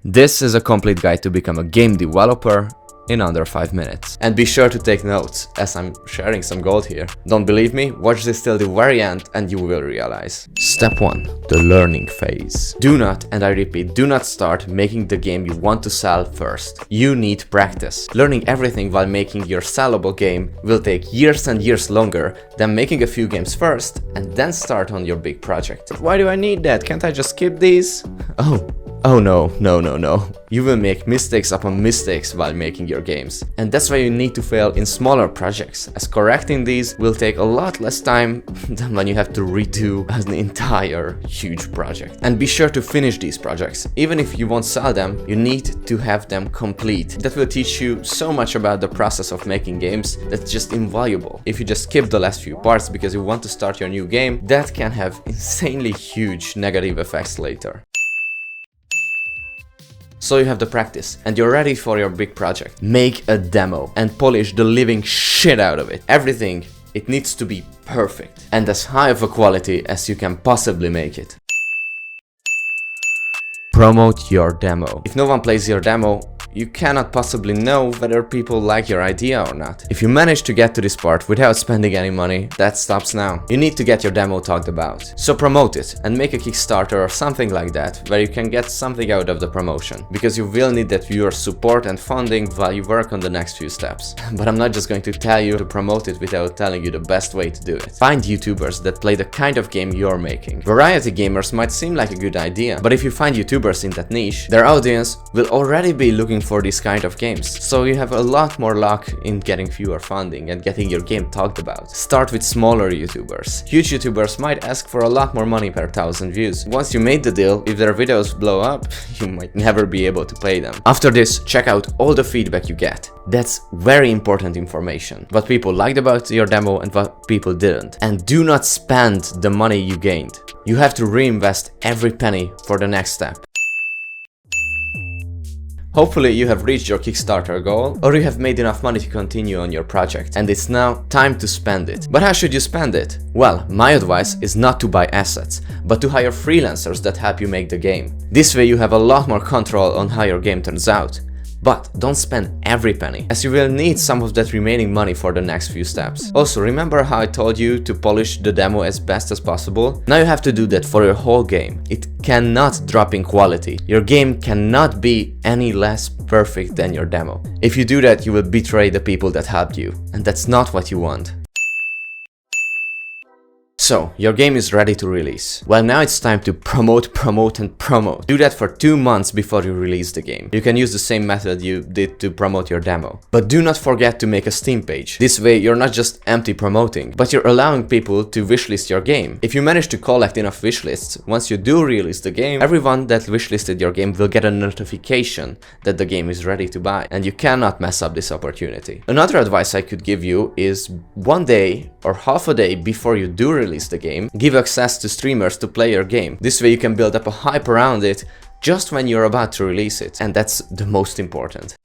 This is a complete guide to become a game developer in under 5 minutes. And be sure to take notes, as I'm sharing some gold here. Don't believe me? Watch this till the very end and you will realize. Step 1. The learning phase. Do not, and I repeat, do not start making the game you want to sell first. You need practice. Learning everything while making your sellable game will take years and years longer than making a few games first and then start on your big project. Why do I need that? Can't I just skip these? Oh no. You will make mistakes upon mistakes while making your games. And that's why you need to fail in smaller projects, as correcting these will take a lot less time than when you have to redo an entire huge project. And be sure to finish these projects. Even if you won't sell them, you need to have them complete. That will teach you so much about the process of making games that's just invaluable. If you just skip the last few parts because you want to start your new game, that can have insanely huge negative effects later. So you have the practice and you're ready for your big project. Make a demo and polish the living shit out of it. Everything, it needs to be perfect and as high of a quality as you can possibly make it. Promote your demo. If no one plays your demo, you cannot possibly know whether people like your idea or not. If you manage to get to this part without spending any money, that stops now. You need to get your demo talked about. So promote it and make a Kickstarter or something like that where you can get something out of the promotion. Because you will need that viewer support and funding while you work on the next few steps. But I'm not just going to tell you to promote it without telling you the best way to do it. Find YouTubers that play the kind of game you're making. Variety gamers might seem like a good idea, but if you find YouTubers in that niche, their audience will already be looking for these kind of games, so you have a lot more luck in getting viewer funding and getting your game talked about. Start with smaller YouTubers. Huge YouTubers might ask for a lot more money per 1,000 views. Once you made the deal, if their videos blow up, you might never be able to play them. After this, check out all the feedback you get. That's very important information. What people liked about your demo and what people didn't. And do not spend the money you gained. You have to reinvest every penny for the next step. Hopefully you have reached your Kickstarter goal, or you have made enough money to continue on your project, and it's now time to spend it. But how should you spend it? Well, my advice is not to buy assets, but to hire freelancers that help you make the game. This way you have a lot more control on how your game turns out. But don't spend every penny, as you will need some of that remaining money for the next few steps. Also, remember how I told you to polish the demo as best as possible? Now you have to do that for your whole game. It cannot drop in quality. Your game cannot be any less perfect than your demo. If you do that, you will betray the people that helped you, and that's not what you want. So, your game is ready to release. Well, now it's time to promote. Do that for 2 months before you release the game. You can use the same method you did to promote your demo. But do not forget to make a Steam page. This way, you're not just empty promoting, but you're allowing people to wishlist your game. If you manage to collect enough wishlists, once you do release the game, everyone that wishlisted your game will get a notification that the game is ready to buy. And you cannot mess up this opportunity. Another advice I could give you is 1 day or half a day before you do release the game, give access to streamers to play your game. This way you can build up a hype around it just when you're about to release it, and that's the most important.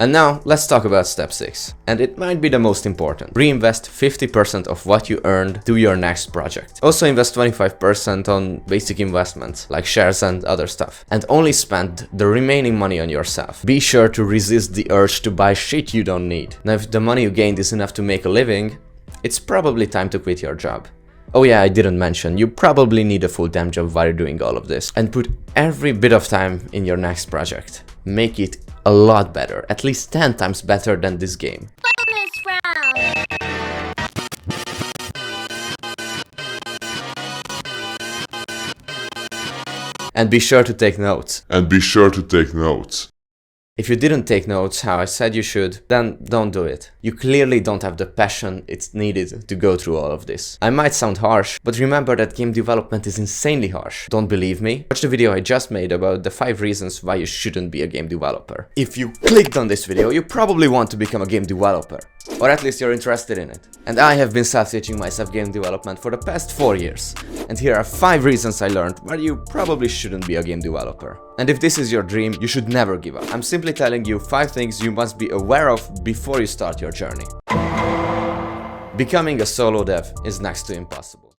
And now let's talk about step 6, and it might be the most important. Reinvest 50% of what you earned to your next project. Also invest 25% on basic investments like shares and other stuff, and only spend the remaining money on yourself. Be sure to resist the urge to buy shit you don't need. Now if the money you gained is enough to make a living, it's probably time to quit your job. Oh yeah, I didn't mention, you probably need a full-time job while you're doing all of this. And put every bit of time in your next project. Make it a lot better, at least 10 times better than this game. Bonus round! And be sure to take notes. If you didn't take notes how I said you should, then don't do it. You clearly don't have the passion it's needed to go through all of this. I might sound harsh, but remember that game development is insanely harsh. Don't believe me? Watch the video I just made about the 5 reasons why you shouldn't be a game developer. If you clicked on this video, you probably want to become a game developer. Or at least you're interested in it. And I have been self-teaching myself game development for the past 4 years. And here are 5 reasons I learned why you probably shouldn't be a game developer. And if this is your dream, you should never give up. I'm simply telling you 5 things you must be aware of before you start your journey. Becoming a solo dev is next to impossible.